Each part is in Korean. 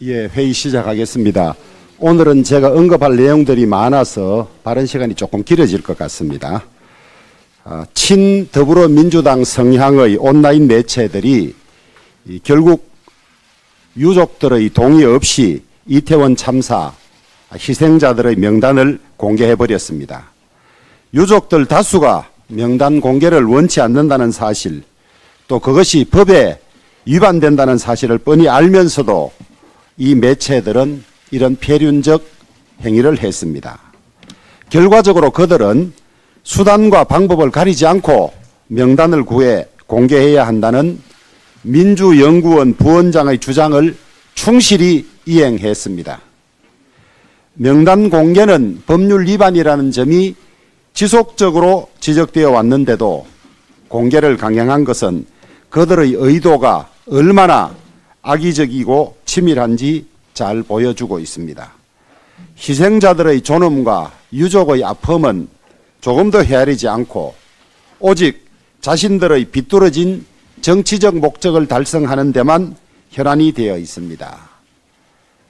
예, 회의 시작하겠습니다. 오늘은 제가 언급할 내용들이 많아서 발언 시간이 조금 길어질 것 같습니다. 친더불어민주당 성향의 온라인 매체들이 결국 유족들의 동의 없이 이태원 참사 희생자들의 명단을 공개해버렸습니다. 유족들 다수가 명단 공개를 원치 않는다는 사실, 또 그것이 법에 위반된다는 사실을 뻔히 알면서도 이 매체들은 이런 폐륜적 행위를 했습니다. 결과적으로 그들은 수단과 방법을 가리지 않고 명단을 구해 공개해야 한다는 민주연구원 부원장의 주장을 충실히 이행했습니다. 명단 공개는 법률 위반이라는 점이 지속적으로 지적되어 왔는데도 공개를 강행한 것은 그들의 의도가 얼마나 악의적이고 치밀한지 잘 보여주고 있습니다. 희생자들의 존엄과 유족의 아픔은 조금도 헤아리지 않고 오직 자신들의 비뚤어진 정치적 목적을 달성하는 데만 혈안이 되어 있습니다.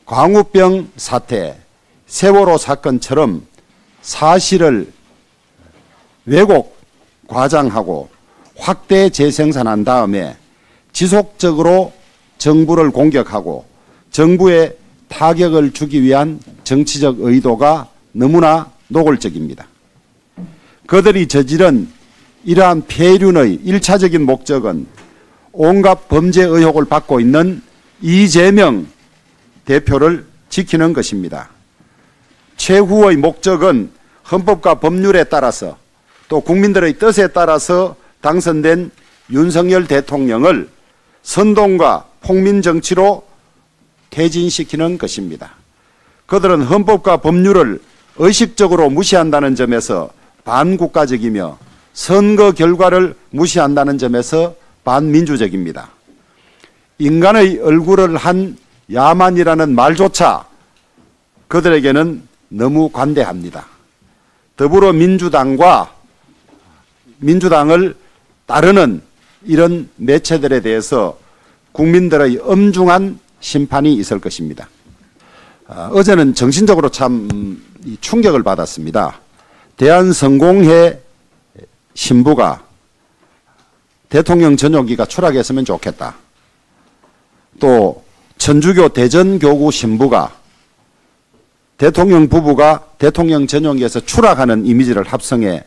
광우병 사태, 세월호 사건처럼 사실을 왜곡, 과장하고 확대 재생산한 다음에 지속적으로 정부를 공격하고 정부에 타격을 주기 위한 정치적 의도가 너무나 노골적입니다. 그들이 저지른 이러한 폐륜의 1차적인 목적은 온갖 범죄 의혹을 받고 있는 이재명 대표를 지키는 것입니다. 최후의 목적은 헌법과 법률에 따라서 또 국민들의 뜻에 따라서 당선된 윤석열 대통령을 선동과 폭민정치로 퇴진시키는 것입니다. 그들은 헌법과 법률을 의식적으로 무시한다는 점에서 반국가적이며 선거 결과를 무시한다는 점에서 반민주적입니다. 인간의 얼굴을 한 야만이라는 말조차 그들에게는 너무 관대합니다. 더불어민주당과 민주당을 따르는 이런 매체들에 대해서 국민들의 엄중한 심판이 있을 것입니다. 어제는 정신적으로 참 충격을 받았습니다. 대한성공회 신부가 대통령 전용기가 추락했으면 좋겠다. 또 천주교 대전교구 신부가 대통령 부부가 대통령 전용기에서 추락하는 이미지를 합성해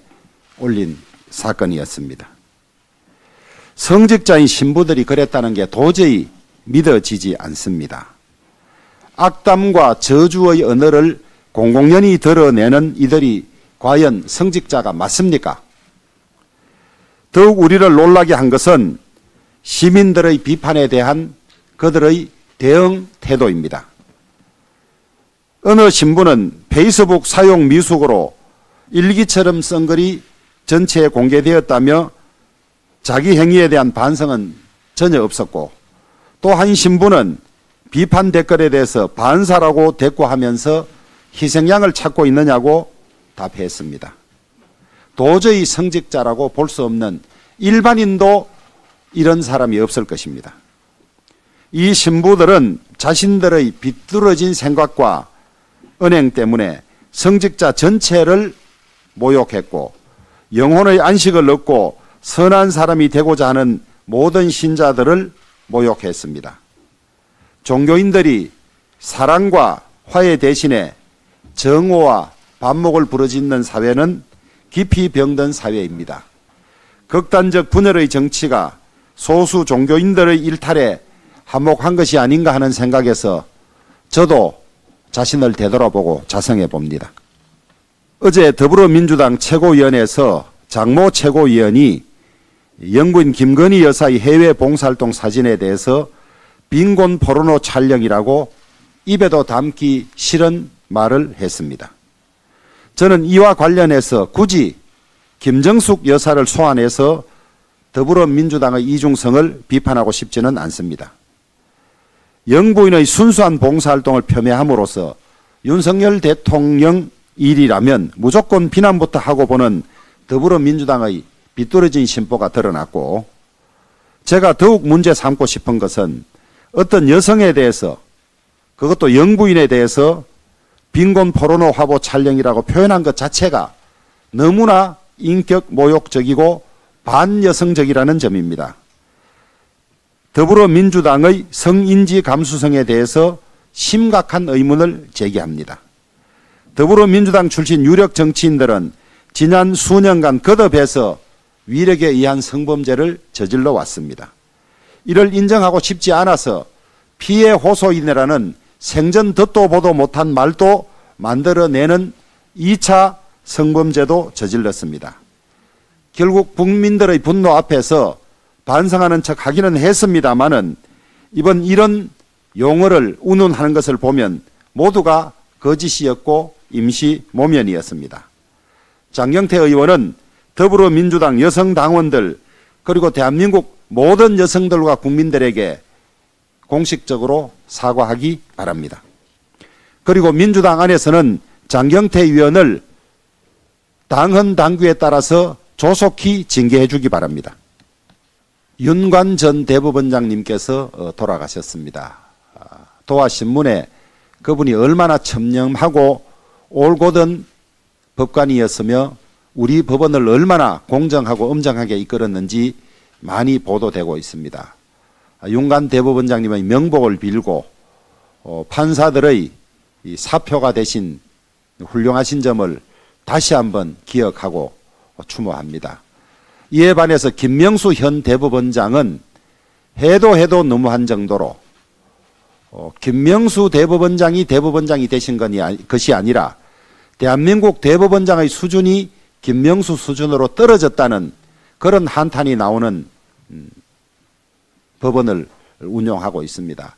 올린 사건이었습니다. 성직자인 신부들이 그랬다는 게 도저히 믿어지지 않습니다. 악담과 저주의 언어를 공공연히 드러내는 이들이 과연 성직자가 맞습니까? 더욱 우리를 놀라게 한 것은 시민들의 비판에 대한 그들의 대응 태도입니다. 어느 신부는 페이스북 사용 미숙으로 일기처럼 쓴 글이 전체에 공개되었다며 자기 행위에 대한 반성은 전혀 없었고, 또 한 신부는 비판 댓글에 대해서 반사라고 대꾸하면서 희생양을 찾고 있느냐고 답했습니다. 도저히 성직자라고 볼 수 없는 일반인도 이런 사람이 없을 것입니다. 이 신부들은 자신들의 비뚤어진 생각과 언행 때문에 성직자 전체를 모욕했고 영혼의 안식을 얻고 선한 사람이 되고자 하는 모든 신자들을 모욕했습니다. 종교인들이 사랑과 화해 대신에 정오와 반목을 부르짖는 사회는 깊이 병든 사회입니다. 극단적 분열의 정치가 소수 종교인들의 일탈에 한몫한 것이 아닌가 하는 생각에서 저도 자신을 되돌아보고 자성해 봅니다. 어제 더불어민주당 최고위원회에서 장모 최고위원이 영부인 김건희 여사의 해외 봉사활동 사진에 대해서 빈곤 포르노 촬영이라고 입에도 담기 싫은 말을 했습니다. 저는 이와 관련해서 굳이 김정숙 여사를 소환해서 더불어민주당의 이중성을 비판하고 싶지는 않습니다. 영부인의 순수한 봉사활동을 폄훼함으로써 윤석열 대통령 일이라면 무조건 비난부터 하고 보는 더불어민주당의 비뚤어진 심보가 드러났고, 제가 더욱 문제 삼고 싶은 것은 어떤 여성에 대해서 그것도 영부인에 대해서 빈곤 포르노 화보 촬영이라고 표현한 것 자체가 너무나 인격 모욕적이고 반여성적이라는 점입니다. 더불어민주당의 성인지 감수성에 대해서 심각한 의문을 제기합니다. 더불어민주당 출신 유력 정치인들은 지난 수년간 거듭해서 위력에 의한 성범죄를 저질러 왔습니다. 이를 인정하고 싶지 않아서 피해 호소인이라는 생전 듣도 보도 못한 말도 만들어내는 2차 성범죄도 저질렀습니다. 결국 국민들의 분노 앞에서 반성하는 척 하기는 했습니다마는 이번 이런 용어를 운운하는 것을 보면 모두가 거짓이었고 임시 모면이었습니다. 장경태 의원은 더불어민주당 여성 당원들 그리고 대한민국 모든 여성들과 국민들에게 공식적으로 사과하기 바랍니다. 그리고 민주당 안에서는 장경태 의원을 당헌 당규에 따라서 조속히 징계해 주기 바랍니다. 윤관 전 대법원장님께서 돌아가셨습니다. 도화신문에 그분이 얼마나 청렴하고 올곧은 법관이었으며 우리 법원을 얼마나 공정하고 엄정하게 이끌었는지 많이 보도되고 있습니다. 윤관 대법원장님의 명복을 빌고 판사들의 사표가 되신 훌륭하신 점을 다시 한번 기억하고 추모합니다. 이에 반해서 김명수 현 대법원장은 해도 너무한 정도로 김명수 대법원장이 되신 것이 아니라 대한민국 대법원장의 수준이 김명수 수준으로 떨어졌다는 그런 한탄이 나오는 법원을 운영하고 있습니다.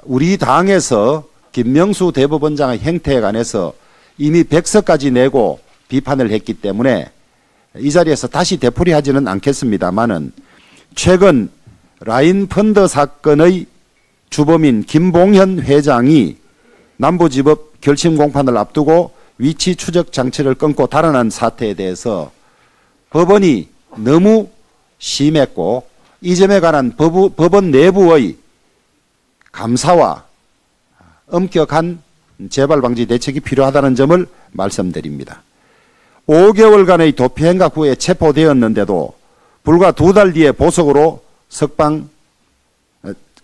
우리 당에서 김명수 대법원장의 행태에 관해서 이미 백서까지 내고 비판을 했기 때문에 이 자리에서 다시 되풀이하지는 않겠습니다마는 최근 라인펀드 사건의 주범인 김봉현 회장이 남부지법 결심 공판을 앞두고 위치 추적 장치를 끊고 달아난 사태에 대해서 법원이 너무 심했고 이 점에 관한 법원 내부의 감사와 엄격한 재발 방지 대책이 필요하다는 점을 말씀드립니다. 5개월간의 도피 행각 후에 체포되었는데도 불과 2달 뒤에 보석으로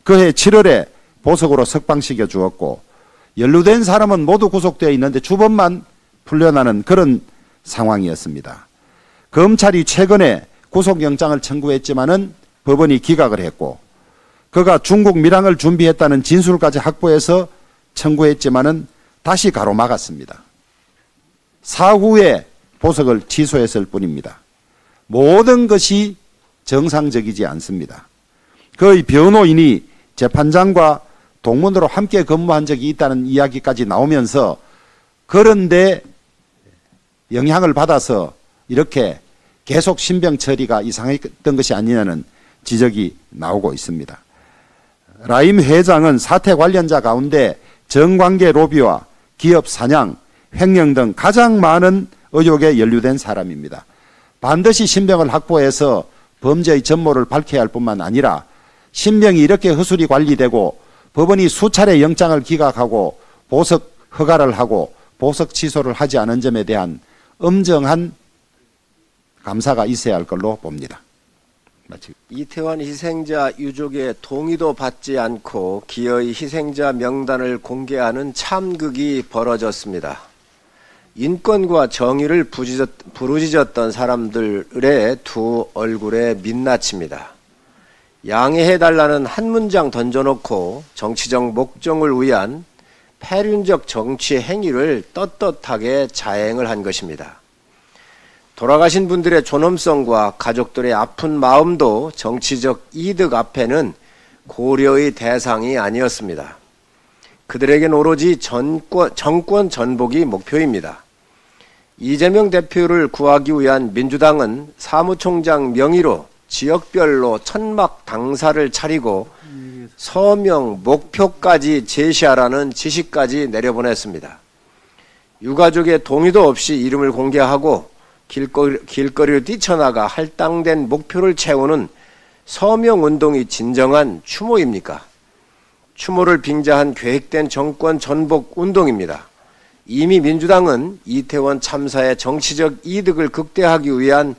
그해 7월에 보석으로 석방시켜 주었고 연루된 사람은 모두 구속되어 있는데 주범만 풀려나는 그런 상황이었습니다. 검찰이 최근에 구속영장을 청구했지만은 법원이 기각을 했고 그가 중국 밀항을 준비했다는 진술까지 확보해서 청구했지만은 다시 가로막았습니다. 사후에 보석을 취소했을 뿐입니다. 모든 것이 정상적이지 않습니다. 그의 변호인이 재판장과 동문으로 함께 근무한 적이 있다는 이야기까지 나오면서 그런데 영향을 받아서 이렇게 계속 신병 처리가 이상했던 것이 아니냐는 지적이 나오고 있습니다. 라임 회장은 사태 관련자 가운데 정관계 로비와 기업 사냥, 횡령 등 가장 많은 의혹에 연루된 사람입니다. 반드시 신병을 확보해서 범죄의 전모를 밝혀야 할 뿐만 아니라 신병이 이렇게 허술히 관리되고 법원이 수차례 영장을 기각하고 보석 허가를 하고 보석 취소를 하지 않은 점에 대한 엄정한 감사가 있어야 할 걸로 봅니다. 이태원 희생자 유족의 동의도 받지 않고 기어이 희생자 명단을 공개하는 참극이 벌어졌습니다. 인권과 정의를 부르짖었던 사람들의 두 얼굴에 민낯입니다. 양해해달라는 한 문장 던져놓고 정치적 목적을 위한 패륜적 정치 행위를 떳떳하게 자행을 한 것입니다. 돌아가신 분들의 존엄성과 가족들의 아픈 마음도 정치적 이득 앞에는 고려의 대상이 아니었습니다. 그들에겐 오로지 정권 전복이 목표입니다. 이재명 대표를 구하기 위한 민주당은 사무총장 명의로 지역별로 천막 당사를 차리고 서명, 목표까지 제시하라는 지시까지 내려보냈습니다. 유가족의 동의도 없이 이름을 공개하고 길거리로 뛰쳐나가 할당된 목표를 채우는 서명운동이 진정한 추모입니까? 추모를 빙자한 계획된 정권 전복 운동입니다. 이미 민주당은 이태원 참사의 정치적 이득을 극대화하기 위한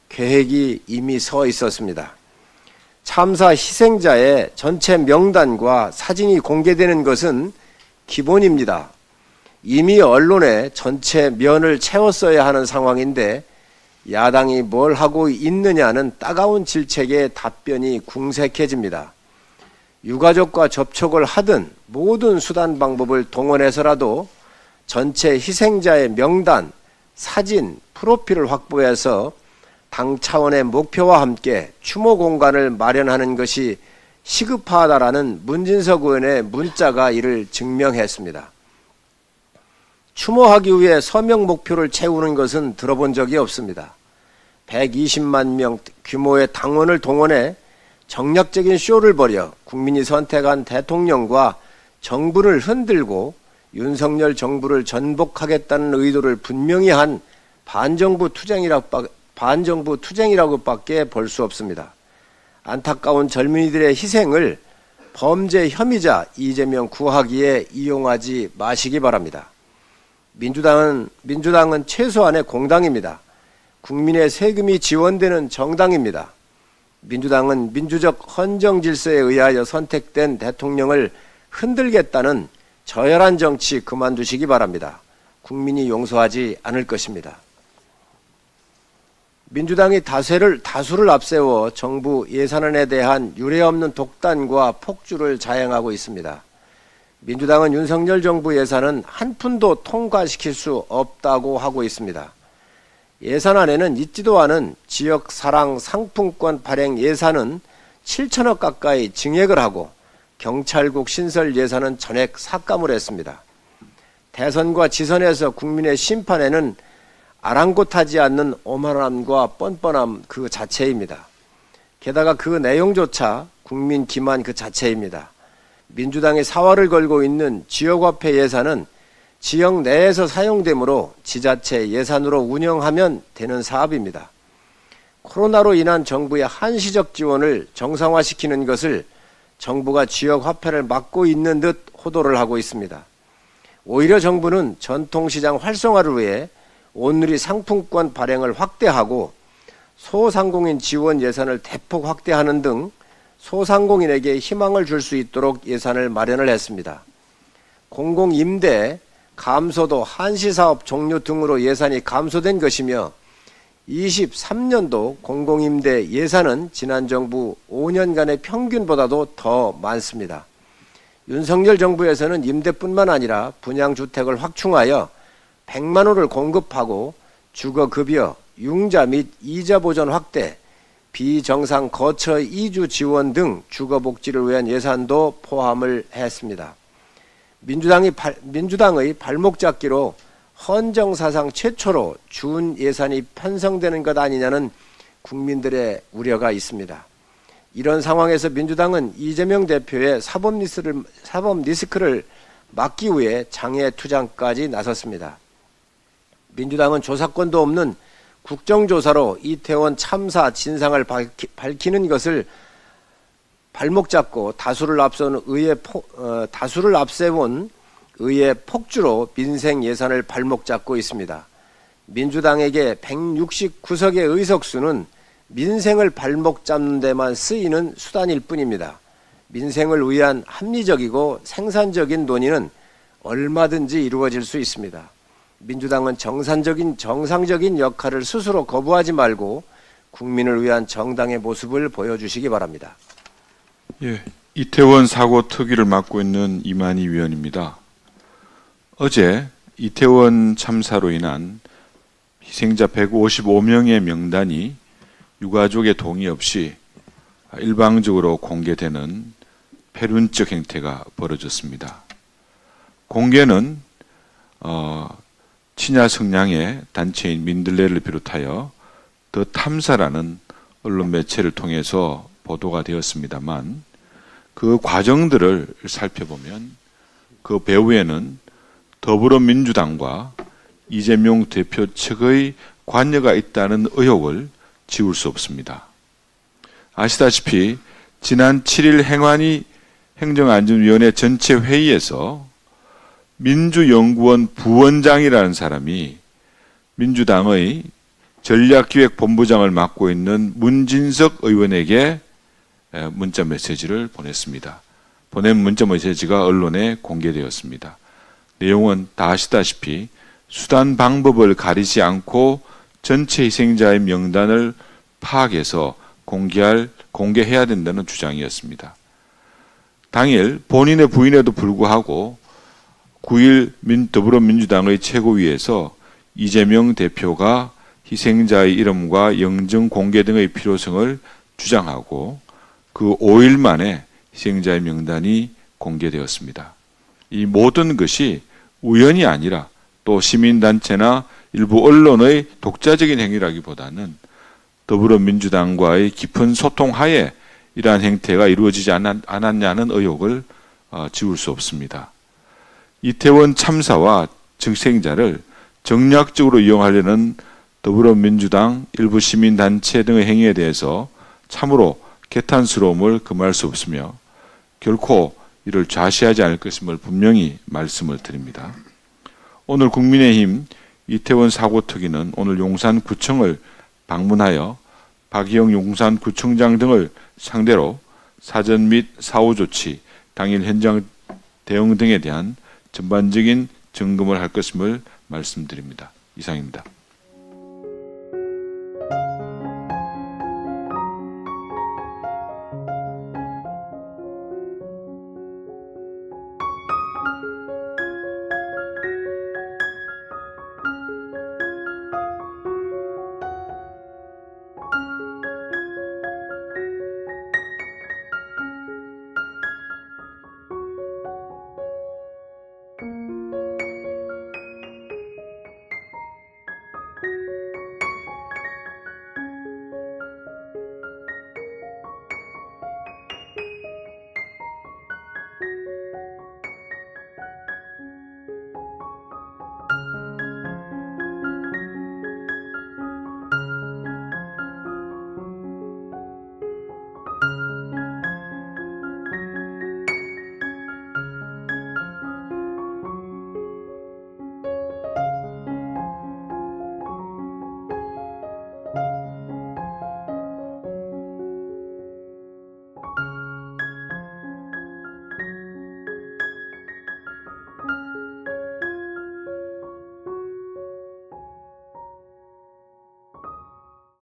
계획이 이미 서 있었습니다. 참사 희생자의 전체 명단과 사진이 공개되는 것은 기본입니다. 이미 언론에 전체 면을 채웠어야 하는 상황인데 야당이 뭘 하고 있느냐는 따가운 질책에 답변이 궁색해집니다. 유가족과 접촉을 하든 모든 수단 방법을 동원해서라도 전체 희생자의 명단, 사진, 프로필을 확보해서 당 차원의 목표와 함께 추모 공간을 마련하는 것이 시급하다라는 문진석 의원의 문자가 이를 증명했습니다. 추모하기 위해 서명 목표를 채우는 것은 들어본 적이 없습니다. 120만 명 규모의 당원을 동원해 정략적인 쇼를 벌여 국민이 선택한 대통령과 정부를 흔들고 윤석열 정부를 전복하겠다는 의도를 분명히 한 반정부 투쟁이라고밖에 볼 수 없습니다. 안타까운 젊은이들의 희생을 범죄 혐의자 이재명 구하기에 이용하지 마시기 바랍니다. 민주당은 최소한의 공당입니다. 국민의 세금이 지원되는 정당입니다. 민주당은 민주적 헌정 질서에 의하여 선택된 대통령을 흔들겠다는 저열한 정치 그만두시기 바랍니다. 국민이 용서하지 않을 것입니다. 민주당이 다수를 앞세워 정부 예산안에 대한 유례없는 독단과 폭주를 자행하고 있습니다. 민주당은 윤석열 정부 예산은 한 푼도 통과시킬 수 없다고 하고 있습니다. 예산안에는 있지도 않은 지역사랑 상품권 발행 예산은 7천억 가까이 증액을 하고 경찰국 신설 예산은 전액 삭감을 했습니다. 대선과 지선에서 국민의 심판에는 아랑곳하지 않는 오만함과 뻔뻔함 그 자체입니다. 게다가 그 내용조차 국민 기만 그 자체입니다. 민주당이 사활을 걸고 있는 지역화폐 예산은 지역 내에서 사용되므로 지자체 예산으로 운영하면 되는 사업입니다. 코로나로 인한 정부의 한시적 지원을 정상화시키는 것을 정부가 지역화폐를 막고 있는 듯 호도를 하고 있습니다. 오히려 정부는 전통시장 활성화를 위해 온누리 상품권 발행을 확대하고 소상공인 지원 예산을 대폭 확대하는 등 소상공인에게 희망을 줄 수 있도록 예산을 마련을 했습니다. 공공임대, 감소도, 한시사업 종료 등으로 예산이 감소된 것이며 23년도 공공임대 예산은 지난 정부 5년간의 평균보다도 더 많습니다. 윤석열 정부에서는 임대뿐만 아니라 분양주택을 확충하여 100만 호를 공급하고 주거급여, 융자 및 이자 보전 확대, 비정상 거처 이주 지원 등 주거복지를 위한 예산도 포함을 했습니다. 민주당의 발목 잡기로 헌정사상 최초로 준 예산이 편성되는 것 아니냐는 국민들의 우려가 있습니다. 이런 상황에서 민주당은 이재명 대표의 사법 리스크를 막기 위해 장애 투쟁까지 나섰습니다. 민주당은 조사권도 없는 국정조사로 이태원 참사 진상을 밝히는 것을 발목 잡고 다수를 앞세운 의회 폭주로 민생 예산을 발목 잡고 있습니다. 민주당에게 169석의 의석수는 민생을 발목 잡는 데만 쓰이는 수단일 뿐입니다. 민생을 위한 합리적이고 생산적인 논의는 얼마든지 이루어질 수 있습니다. 민주당은 정상적인 역할을 스스로 거부하지 말고 국민을 위한 정당의 모습을 보여주시기 바랍니다. 예, 이태원 사고 특위를 맡고 있는 이만희 위원입니다. 어제 이태원 참사로 인한 희생자 155명의 명단이 유가족의 동의 없이 일방적으로 공개되는 패륜적 행태가 벌어졌습니다. 공개는 친야 성향의 단체인 민들레를 비롯하여 더 탐사라는 언론 매체를 통해서 보도가 되었습니다만 그 과정들을 살펴보면 그 배후에는 더불어민주당과 이재명 대표 측의 관여가 있다는 의혹을 지울 수 없습니다. 아시다시피 지난 7일 행안위 행정안전위원회 전체 회의에서 민주연구원 부원장이라는 사람이 민주당의 전략기획본부장을 맡고 있는 문진석 의원에게 문자 메시지를 보냈습니다. 보낸 문자 메시지가 언론에 공개되었습니다. 내용은 다 아시다시피 수단 방법을 가리지 않고 전체 희생자의 명단을 파악해서 공개해야 된다는 주장이었습니다. 당일 본인의 부인에도 불구하고 9일 더불어민주당의 최고위에서 이재명 대표가 희생자의 이름과 영정 공개 등의 필요성을 주장하고 그 5일 만에 희생자의 명단이 공개되었습니다. 이 모든 것이 우연이 아니라 또 시민단체나 일부 언론의 독자적인 행위라기보다는 더불어민주당과의 깊은 소통 하에 이러한 행태가 이루어지지 않았냐는 의혹을 지울 수 없습니다. 이태원 참사와 희생자를 정략적으로 이용하려는 더불어민주당 일부 시민단체 등의 행위에 대해서 참으로 개탄스러움을 금할 수 없으며 결코 이를 좌시하지 않을 것임을 분명히 말씀을 드립니다. 오늘 국민의힘 이태원 사고 특위는 오늘 용산구청을 방문하여 박희영 용산구청장 등을 상대로 사전 및 사후 조치, 당일 현장 대응 등에 대한 전반적인 점검을 할 것임을 말씀드립니다. 이상입니다.